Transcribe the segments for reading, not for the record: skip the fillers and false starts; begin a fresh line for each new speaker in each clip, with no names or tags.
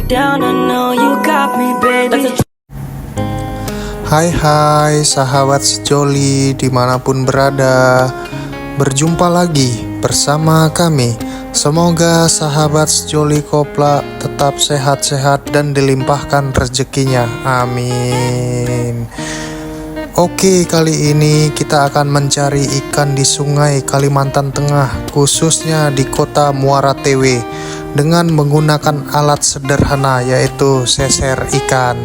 down, I know you got me, baby.
Hai sahabat sejoli dimanapun berada, berjumpa lagi bersama kami. Semoga sahabat sejoli Kopla tetap sehat-sehat dan dilimpahkan rezekinya, amin. Oke, kali ini kita akan mencari ikan di sungai Kalimantan Tengah, khususnya di kota Muara Tewe, dengan menggunakan alat sederhana yaitu seser ikan.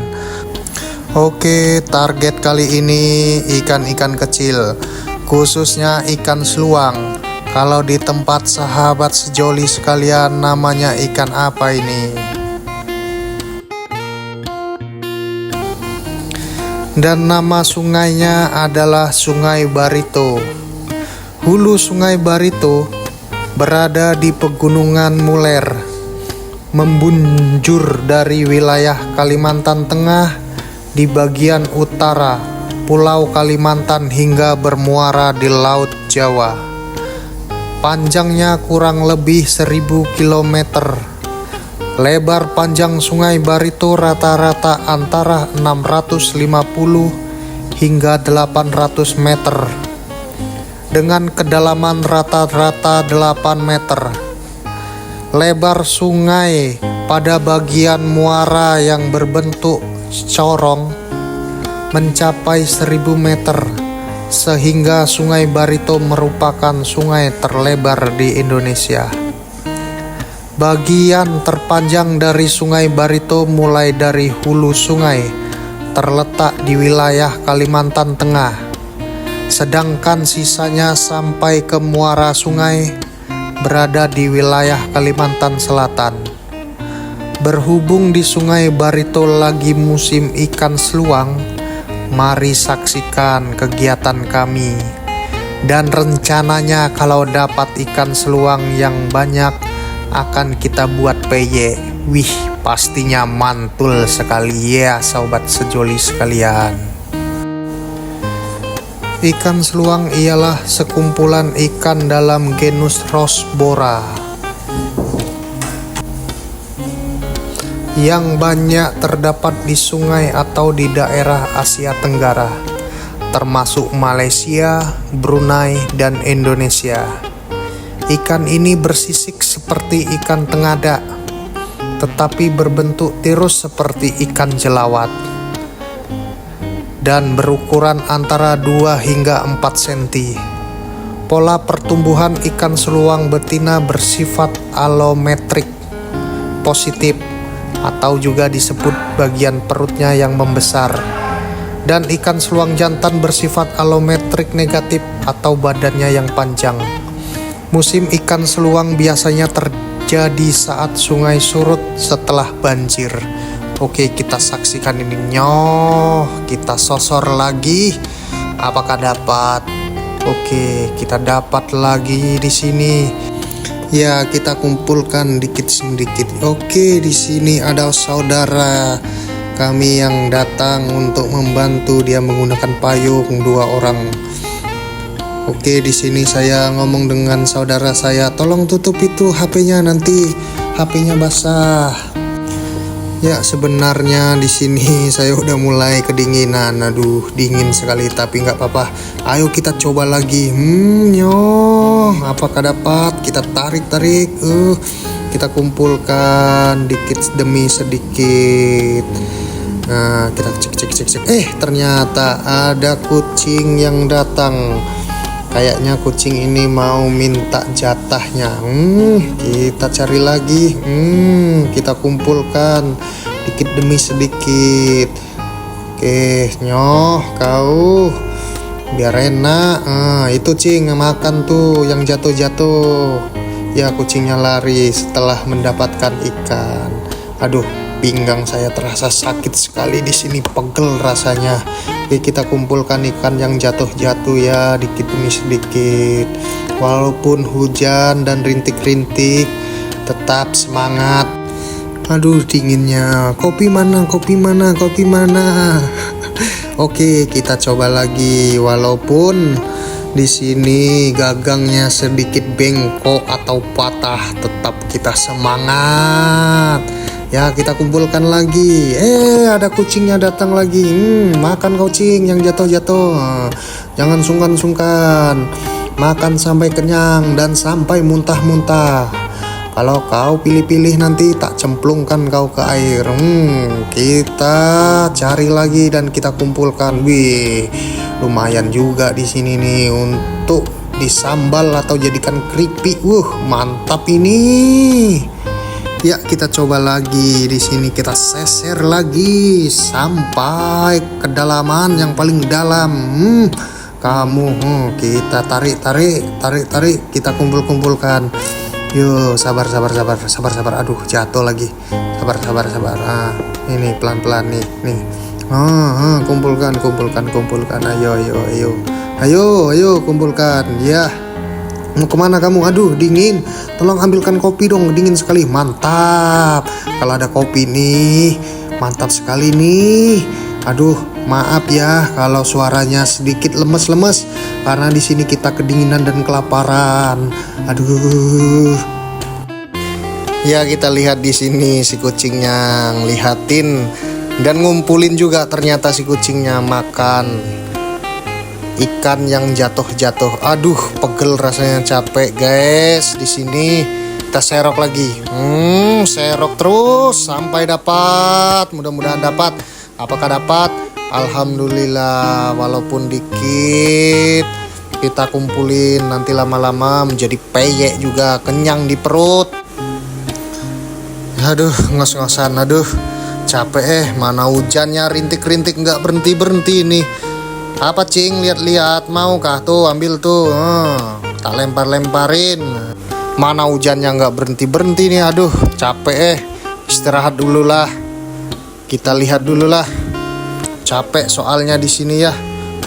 Oke, target kali ini ikan-ikan kecil, khususnya ikan seluang. Kalau di tempat sahabat sejoli sekalian, namanya ikan apa ini? Dan nama sungainya adalah Sungai Barito. Hulu Sungai Barito berada di Pegunungan Muler, membunjur dari wilayah Kalimantan Tengah di bagian utara Pulau Kalimantan hingga bermuara di Laut Jawa. Panjangnya kurang lebih 1000 km. Lebar panjang Sungai Barito rata-rata antara 650 hingga 800 meter dengan kedalaman rata-rata 8 meter. Lebar sungai pada bagian muara yang berbentuk corong mencapai 1000 meter, sehingga Sungai Barito merupakan sungai terlebar di Indonesia. Bagian terpanjang dari Sungai Barito mulai dari hulu sungai terletak di wilayah Kalimantan Tengah, sedangkan sisanya sampai ke muara sungai berada di wilayah Kalimantan Selatan. Berhubung di Sungai Barito lagi musim ikan seluang, mari saksikan kegiatan kami. Dan rencananya kalau dapat ikan seluang yang banyak, akan kita buat PY. Wih, pastinya mantul sekali ya sobat sejoli sekalian. Ikan seluang ialah sekumpulan ikan dalam genus Rosbora yang banyak terdapat di sungai atau di daerah Asia Tenggara, termasuk Malaysia, Brunei, dan Indonesia. Ikan ini bersisik seperti ikan tengadak, tetapi berbentuk tirus seperti ikan jelawat, dan berukuran antara 2 hingga 4 cm. Pola pertumbuhan ikan seluang betina bersifat alometrik positif, atau juga disebut bagian perutnya yang membesar, dan ikan seluang jantan bersifat alometrik negatif atau badannya yang panjang. Musim ikan seluang biasanya terjadi saat sungai surut setelah banjir. Oke, kita saksikan ini. Kita sosor lagi. Apakah dapat? Oke, kita dapat lagi di sini. Ya, kita kumpulkan dikit-sedikit. Oke, di sini ada saudara kami yang datang untuk membantu. Dia menggunakan payung, 2 orang. Oke, di sini saya ngomong dengan saudara saya, tolong tutup itu HP-nya, nanti HP-nya basah. Ya, sebenarnya di sini saya udah mulai kedinginan. Aduh, dingin sekali, tapi nggak apa-apa. Ayo kita coba lagi. Apakah dapat? Kita tarik. Kita kumpulkan dikit demi sedikit. Nah, kita cek. Ternyata ada kucing yang datang. Kayaknya kucing ini mau minta jatahnya. Kita cari lagi. Kita kumpulkan dikit demi sedikit. Oke, kau biar enak. Itu cing makan tuh yang jatuh. Ya, kucingnya lari setelah mendapatkan ikan. Aduh, pinggang saya terasa sakit sekali di sini, pegel rasanya. Oke, kita kumpulkan ikan yang jatuh ya, dikit demi sedikit. Walaupun hujan dan rintik-rintik, tetap semangat. Aduh, dinginnya. Kopi mana? Oke, kita coba lagi. Walaupun di sini gagangnya sedikit bengkok atau patah, tetap kita semangat. Ya, kita kumpulkan lagi. Ada kucingnya datang lagi. Makan kucing yang jatuh-jatuh. Jangan sungkan-sungkan. Makan sampai kenyang dan sampai muntah-muntah. Kalau kau pilih-pilih nanti tak cemplungkan kau ke air. Kita cari lagi dan kita kumpulkan. Wih, lumayan juga di sini nih untuk disambal atau jadikan keripik. Mantap ini. Ya, kita coba lagi di sini, kita seser lagi sampai kedalaman yang paling dalam. Kamu, kita tarik, kita kumpulkan. Yuk, sabar. Aduh, jatuh lagi. Sabar. Ini pelan-pelan nih. Kumpulkan. Ayo, kumpulkan. Ya. Mau kemana kamu? Aduh, dingin. Tolong ambilkan kopi dong, dingin sekali. Mantap. Kalau ada kopi nih, mantap sekali nih. Aduh, maaf ya kalau suaranya sedikit lemes-lemes karena di sini kita kedinginan dan kelaparan. Aduh. Ya, kita lihat di sini si kucingnya ngelihatin dan ngumpulin juga, ternyata si kucingnya makan ikan yang jatuh. Aduh, pegel rasanya, capek guys. Di sini kita serok lagi. Serok terus sampai dapat. Mudah-mudahan dapat. Apakah dapat? Alhamdulillah, walaupun dikit. Kita kumpulin, nanti lama-lama menjadi peyek juga, kenyang di perut. Aduh, ngos-ngosan. Aduh, capek. Mana hujannya rintik-rintik nggak berhenti-berhenti nih. Apa cing, lihat-lihat, maukah tuh ambil tuh. Tak lempar-lemparin. Mana hujannya nggak berhenti-berhenti nih. Aduh, capek. Istirahat dulu lah. Kita lihat dulu lah. Capek soalnya di sini ya.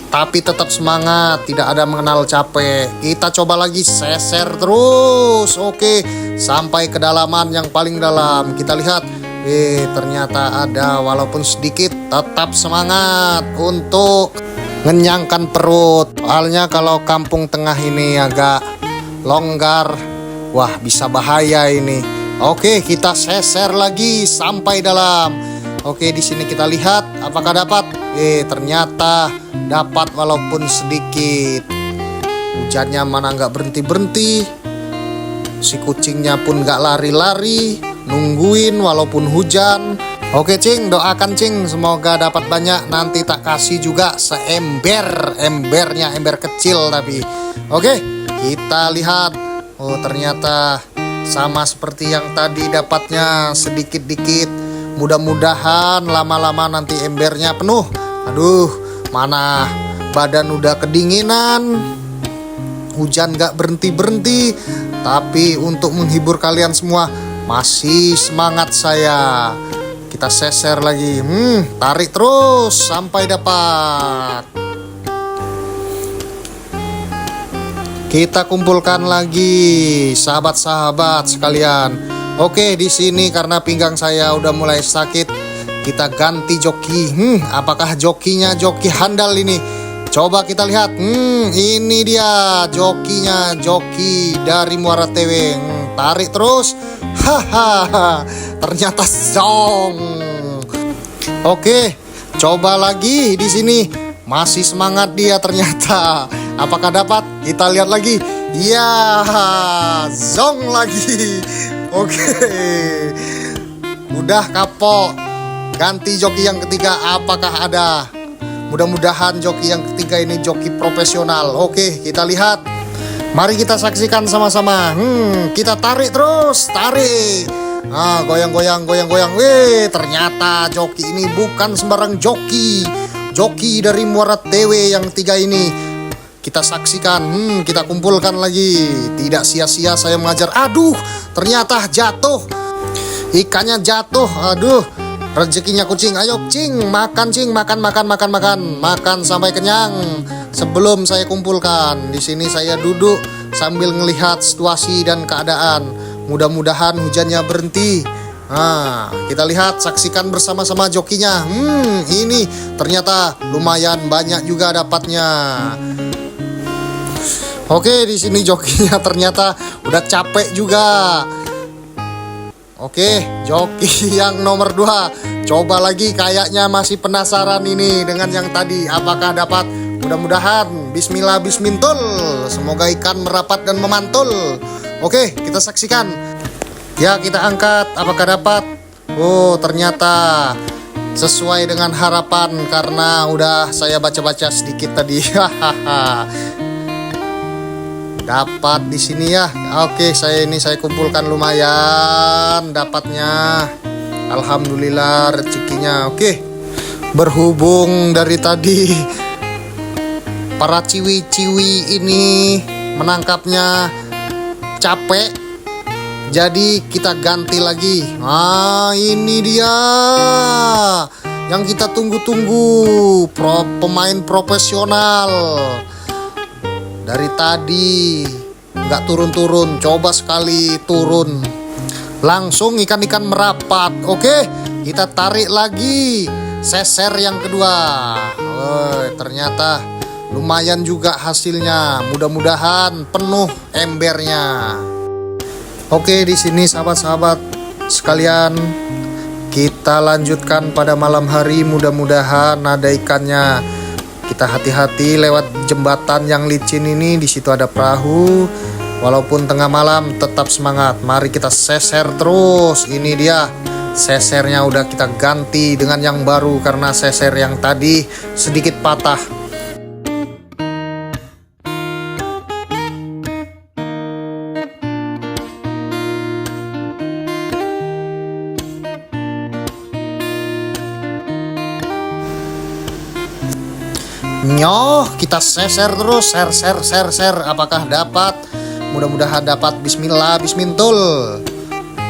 Tapi tetap semangat, tidak ada mengenal capek. Kita coba lagi seser terus. Oke, sampai kedalaman yang paling dalam. Kita lihat. Ternyata ada, walaupun sedikit. Tetap semangat untuk ngenyangkan perut. Soalnya kalau kampung tengah ini agak longgar, wah bisa bahaya ini. Oke, kita seser lagi sampai dalam. Oke, di sini kita lihat apakah dapat. Ternyata dapat walaupun sedikit. Hujannya mana nggak berhenti-berhenti. Si kucingnya pun nggak lari-lari, nungguin walaupun hujan. Oke cing, doakan cing semoga dapat banyak. Nanti tak kasih juga seember. Ember kecil tapi. Oke, kita lihat. Oh, ternyata sama seperti yang tadi, dapatnya sedikit-dikit. Mudah-mudahan lama-lama nanti embernya penuh. Aduh, mana badan udah kedinginan. Hujan gak berhenti-berhenti. Tapi untuk menghibur kalian semua, masih semangat saya. Kita seser lagi. Tarik terus sampai dapat. Kita kumpulkan lagi, sahabat-sahabat sekalian. Oke, di sini karena pinggang saya udah mulai sakit, kita ganti joki. Apakah jokinya joki handal ini? Coba kita lihat. Ini dia jokinya, joki dari Muara Tewing. Tarik terus. Ternyata zong. Oke, coba lagi di sini. Masih semangat dia ternyata. Apakah dapat? Kita lihat lagi. Ya, zong lagi. Oke. Udah kapok. Ganti joki yang ketiga, apakah ada? Mudah-mudahan joki yang ketiga ini joki profesional. Oke, kita lihat. Mari kita saksikan sama-sama. Kita tarik terus, tarik. Goyang-goyang. Ternyata joki ini bukan sembarang joki. Joki dari Muara Tewe yang tiga ini. Kita saksikan, kita kumpulkan lagi. Tidak sia-sia saya mengajar. Aduh, ternyata jatuh. Ikannya jatuh. Aduh, rezekinya kucing. Ayo cing, makan cing, makan. Makan sampai kenyang. Sebelum saya kumpulkan, di sini saya duduk sambil melihat situasi dan keadaan. Mudah-mudahan hujannya berhenti. Kita lihat, saksikan bersama-sama jokinya. Ini ternyata lumayan banyak juga dapatnya. Oke, di sini jokinya ternyata udah capek juga. Oke, joki yang nomor 2. Coba lagi, kayaknya masih penasaran ini dengan yang tadi. Apakah dapat? Mudah-mudahan. Bismillah bismintul. Semoga ikan merapat dan memantul. Oke, kita saksikan. Ya, kita angkat. Apakah dapat? Oh, ternyata sesuai dengan harapan karena udah saya baca-baca sedikit tadi. Dapat di sini ya. Oke, saya kumpulkan lumayan dapatnya. Alhamdulillah rezekinya. Oke. Berhubung dari tadi para ciwi-ciwi ini menangkapnya capek, jadi kita ganti lagi. Nah, ini dia yang kita tunggu-tunggu, pemain profesional. Dari tadi nggak turun-turun, coba sekali turun. Langsung ikan-ikan merapat. Oke, kita tarik lagi. Seser yang kedua. Ternyata lumayan juga hasilnya. Mudah-mudahan penuh embernya. Oke, di sini sahabat-sahabat sekalian, kita lanjutkan pada malam hari. Mudah-mudahan ada ikannya. Kita hati-hati lewat jembatan yang licin ini. Di situ ada perahu. Walaupun tengah malam, tetap semangat. Mari kita seser terus. Ini dia sesernya, udah kita ganti dengan yang baru karena seser yang tadi sedikit patah. Nyoh, kita seser terus, ser. Apakah dapat? Mudah-mudahan dapat. Bismillah bismintul.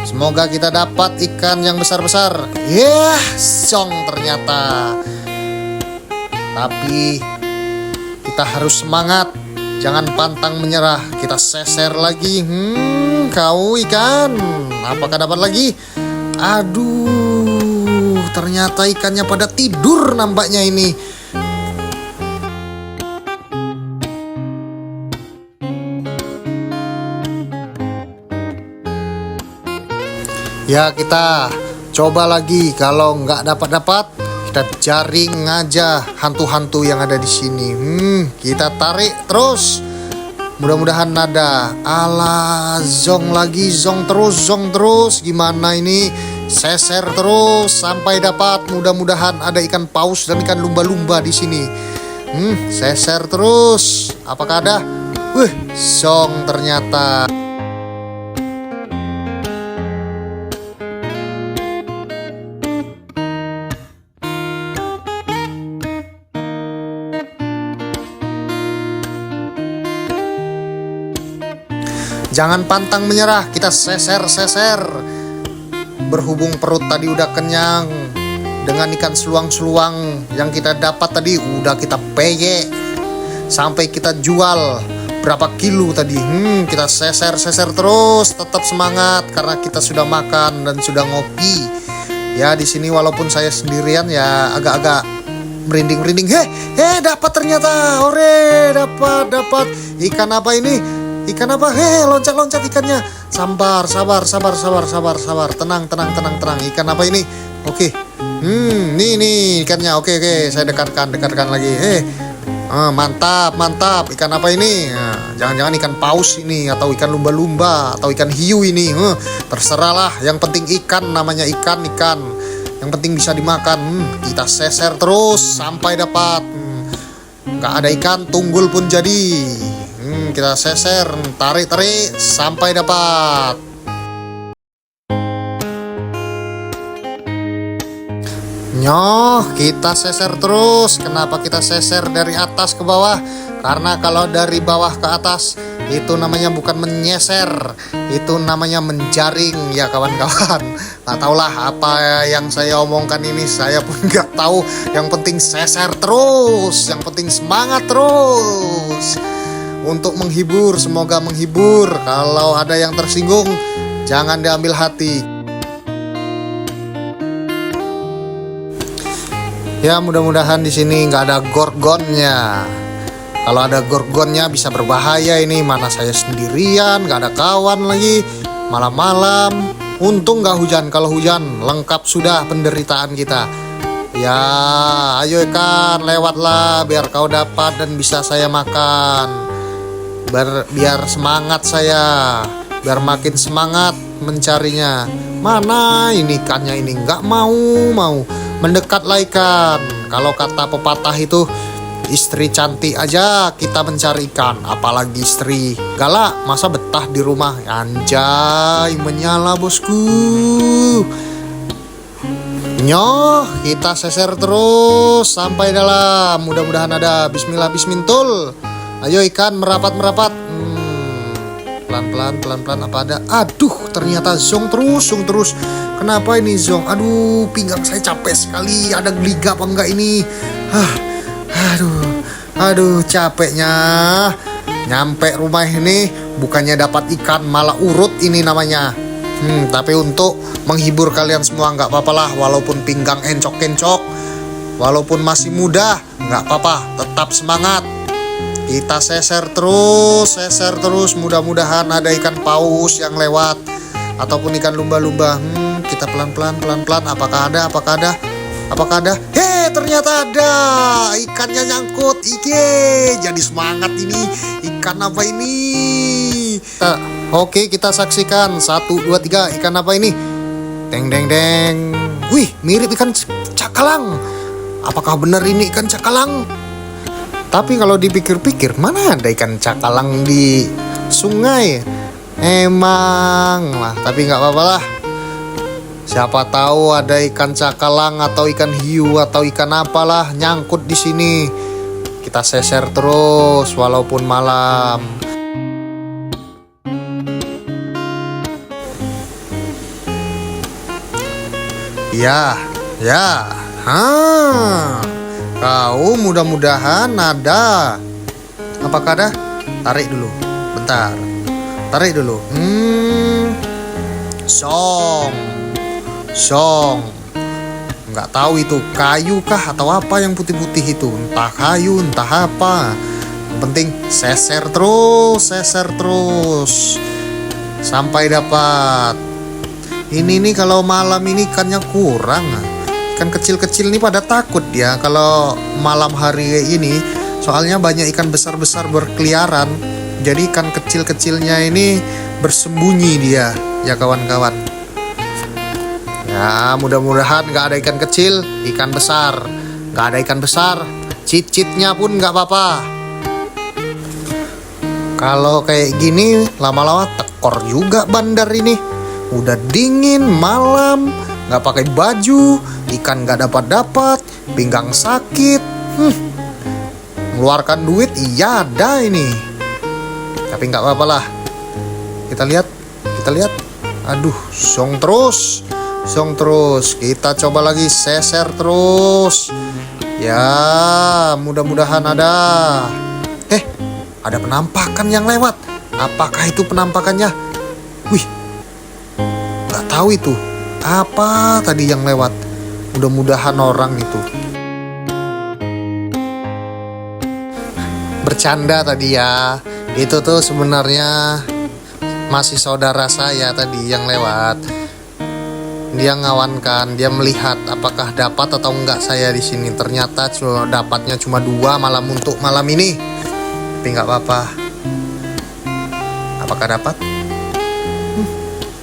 Semoga kita dapat ikan yang besar-besar. Song ternyata. Tapi kita harus semangat, jangan pantang menyerah. Kita seser lagi. Kau ikan, apakah dapat lagi? Aduh, ternyata ikannya pada tidur nampaknya ini. Ya, kita coba lagi. Kalau nggak dapat, kita jaring aja hantu-hantu yang ada di sini. Kita tarik terus. Mudah-mudahan ada. Alah, zong lagi, zong terus. Gimana ini? Seser terus sampai dapat. Mudah-mudahan ada ikan paus dan ikan lumba-lumba di sini. Seser terus. Apakah ada? Zong ternyata. Jangan pantang menyerah, kita seser. Berhubung perut tadi udah kenyang dengan ikan seluang-seluang yang kita dapat tadi, udah kita peyek sampai kita jual berapa kilo tadi. Kita seser terus, tetap semangat karena kita sudah makan dan sudah ngopi. Ya, di sini walaupun saya sendirian ya agak-agak merinding. Dapat ternyata. Ore, dapat. Ikan apa ini? Ikan apa? Loncat ikannya. Sabar. Tenang. Ikan apa ini? Oke. Nih ikannya. Oke. Saya dekatkan lagi. Mantap. Ikan apa ini? Jangan-jangan ikan paus ini, atau ikan lumba-lumba, atau ikan hiu ini. Terserahlah. Yang penting ikan, namanya ikan. Yang penting bisa dimakan. Kita seser terus sampai dapat. Nggak ada ikan, tunggul pun jadi. Kita seser, tarik sampai dapat. Nyoh, kita seser terus. Kenapa kita seser dari atas ke bawah? Karena kalau dari bawah ke atas itu namanya bukan menyeser, itu namanya menjaring ya kawan-kawan. Nggak tahulah apa yang saya omongkan ini, saya pun nggak tahu. Yang penting seser terus, yang penting semangat terus. Untuk menghibur, semoga menghibur. Kalau ada yang tersinggung, jangan diambil hati. Ya, mudah-mudahan di sini nggak ada gorgonnya. Kalau ada gorgonnya bisa berbahaya ini. Mana saya sendirian, nggak ada kawan lagi. Malam-malam Untung nggak hujan. Kalau hujan lengkap sudah penderitaan kita. Ya, ayo ikan, lewatlah biar kau dapat dan bisa saya makan. Biar semangat saya, biar makin semangat mencarinya. Mana ini ikannya ini? Nggak mau mendekatlah ikan. Kalau kata pepatah itu, istri cantik aja kita mencari ikan, apalagi istri galak masa betah di rumah. Anjay, menyala bosku. Nyoh, kita seser terus sampai dalam. Mudah-mudahan ada. Bismillah bismintul. Ayo ikan, merapat. Pelan-pelan apa ada? Aduh, ternyata zong terus. Kenapa ini zong? Aduh, pinggang saya capek sekali. Ada geliga apa enggak ini? Aduh, capeknya. Nyampe rumah ini bukannya dapat ikan, malah urut ini namanya. Tapi untuk menghibur kalian semua nggak apa-apa lah. Walaupun pinggang encok-encok, walaupun masih muda, nggak apa-apa. Tetap semangat. Kita seser terus. Mudah-mudahan ada ikan paus yang lewat ataupun ikan lumba-lumba. Kita pelan-pelan. Apakah ada? Ternyata ada. Ikannya nyangkut. Jadi semangat ini. Ikan apa ini? Oke, kita saksikan. 1, 2, 3. Ikan apa ini? Deng. Wih, mirip ikan cakalang. Apakah benar ini ikan cakalang? Tapi kalau dipikir-pikir, mana ada ikan cakalang di sungai? Emang lah, tapi nggak apa-apa lah. Siapa tahu ada ikan cakalang atau ikan hiu atau ikan apalah nyangkut di sini. Kita seser terus walaupun malam. Ya. Kau mudah-mudahan ada. Apakah ada? Tarik dulu. Bentar. Tarik dulu. Song. Nggak tahu itu kayu kah atau apa yang putih-putih itu. Entah kayu, entah apa. Yang penting seser terus. Sampai dapat. Ini nih kalau malam ini ikannya kurang. Ikan kecil-kecil ini pada takut dia kalau malam hari ini. Soalnya banyak ikan besar-besar berkeliaran. Jadi ikan kecil-kecilnya ini bersembunyi dia, ya kawan-kawan. Ya, mudah-mudahan gak ada ikan kecil, ikan besar. Gak ada ikan besar, cicitnya pun gak apa-apa. Kalau kayak gini, lama-lama tekor juga bandar ini. Udah dingin, malam, gak pakai baju, ikan gak dapat, pinggang sakit. Mengeluarkan duit, iya ada ini. Tapi gak apa-apa lah. Kita lihat. Aduh, song terus. Kita coba lagi seser terus. Ya, mudah-mudahan ada. Ada penampakan yang lewat. Apakah itu penampakannya? Wih, gak tahu itu. Apa tadi yang lewat? Mudah-mudahan orang itu. Bercanda tadi ya. Itu tuh sebenarnya masih saudara saya tadi yang lewat. Dia ngawankan, dia melihat apakah dapat atau enggak saya di sini. Ternyata dapatnya cuma 2 malam untuk malam ini. Tapi nggak apa-apa. Apakah dapat?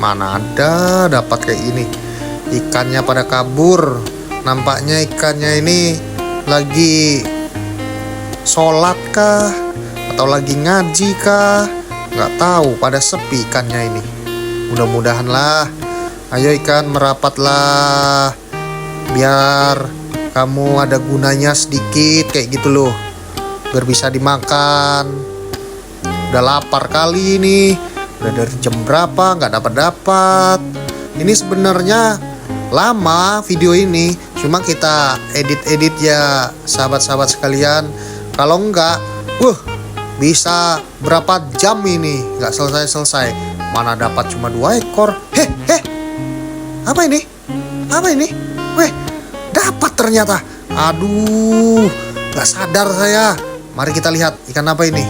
Mana ada dapat kayak ini. Ikannya pada kabur. Nampaknya ikannya ini lagi sholat kah? Atau lagi ngaji kah? Nggak tahu, pada sepi ikannya ini. Mudah-mudahan lah. Ayo ikan, merapatlah. Biar kamu ada gunanya sedikit kayak gitu loh. Biar bisa dimakan. Udah lapar kali ini. Udah dari jam berapa nggak dapat. Ini sebenarnya lama video ini. Cuma kita edit ya sahabat-sahabat sekalian. Kalau enggak, bisa berapa jam ini nggak selesai. Mana dapat cuma 2 ekor. Apa ini? Weh, dapat ternyata. Aduh, nggak sadar saya. Mari kita lihat ikan apa ini.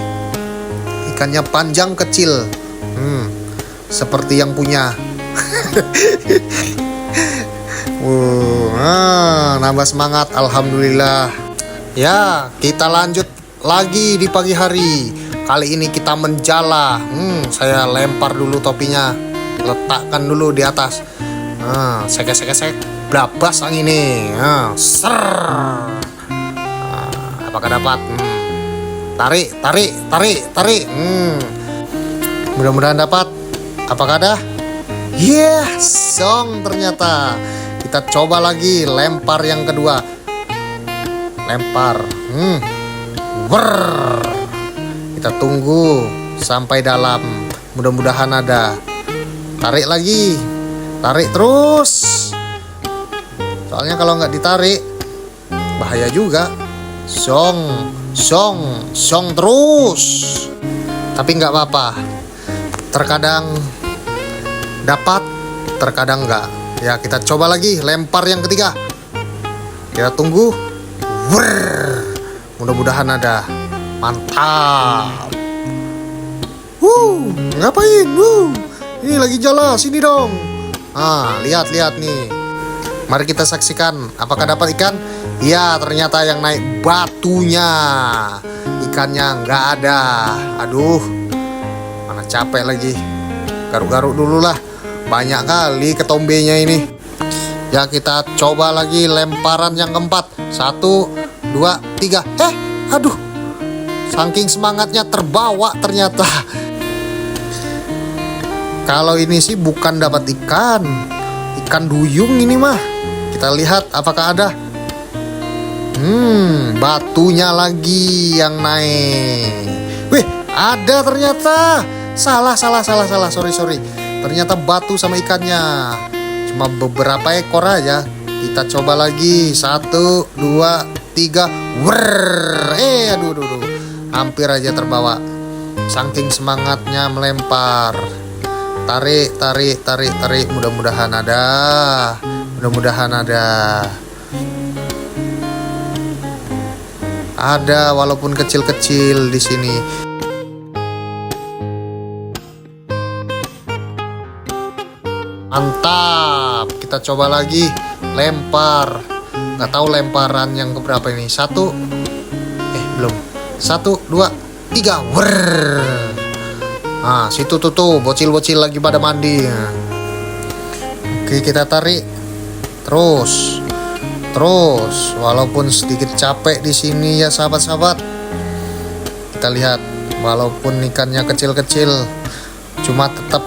Ikannya panjang kecil. Seperti yang punya. Nambah semangat, alhamdulillah. Ya, kita lanjut lagi di pagi hari. Kali ini kita menjala. Saya lempar dulu topinya, letakkan dulu di atas. Sek, blabas angin ini. Ser. Apakah dapat? Tarik. Mudah-mudahan dapat. Apakah ada? Yes, song ternyata. Kita coba lagi, lempar yang kedua. Lempar. Kita tunggu sampai dalam. Mudah-mudahan ada. Tarik lagi. Tarik terus. Soalnya kalau nggak ditarik bahaya juga. Song terus. Tapi nggak apa-apa. Terkadang dapat, terkadang nggak. Ya, kita coba lagi, lempar yang ketiga. Kita tunggu. Mudah-mudahan ada. Mantap. Ngapain? Ini lagi jala, sini dong. Lihat nih. Mari kita saksikan, apakah dapat ikan? Ya, ternyata yang naik batunya. Ikannya nggak ada. Aduh, mana capek lagi. Garuk-garuk dulu lah. Banyak kali ketombenya ini. Ya, kita coba lagi lemparan yang keempat. 1, 2, 3. Aduh. Saking semangatnya terbawa ternyata. Kalau ini sih bukan dapat ikan. Ikan duyung ini mah. Kita lihat apakah ada. Batunya lagi yang naik. Wih, ada ternyata. Salah. Sorry. Ternyata batu sama ikannya. Cuma beberapa ekor aja. Kita coba lagi. 1, 2, 3. Aduh. Hampir aja terbawa. Saking semangatnya melempar. Tarik. Mudah-mudahan ada. Ada walaupun kecil-kecil di sini. Mantap. Kita coba lagi lempar. Nggak tahu lemparan yang keberapa ini. Belum. 1, 2, 3. Situ tuh bocil-bocil lagi pada mandi. Oke, kita tarik. Terus. Walaupun sedikit capek di sini ya sahabat-sahabat. Kita lihat walaupun ikannya kecil-kecil, cuma tetap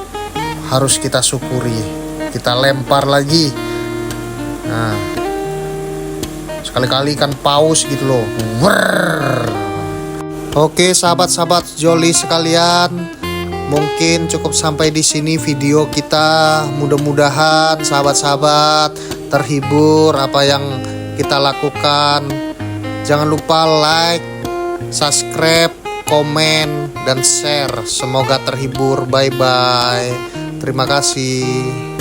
harus kita syukuri. Kita lempar lagi. Sekali-kali ikan paus gitu loh. Oke, sahabat-sahabat Joli sekalian, mungkin cukup sampai di sini video kita. Mudah-mudahan sahabat-sahabat terhibur apa yang kita lakukan. Jangan lupa like, subscribe, komen, dan share. Semoga terhibur. Bye-bye. Terima kasih.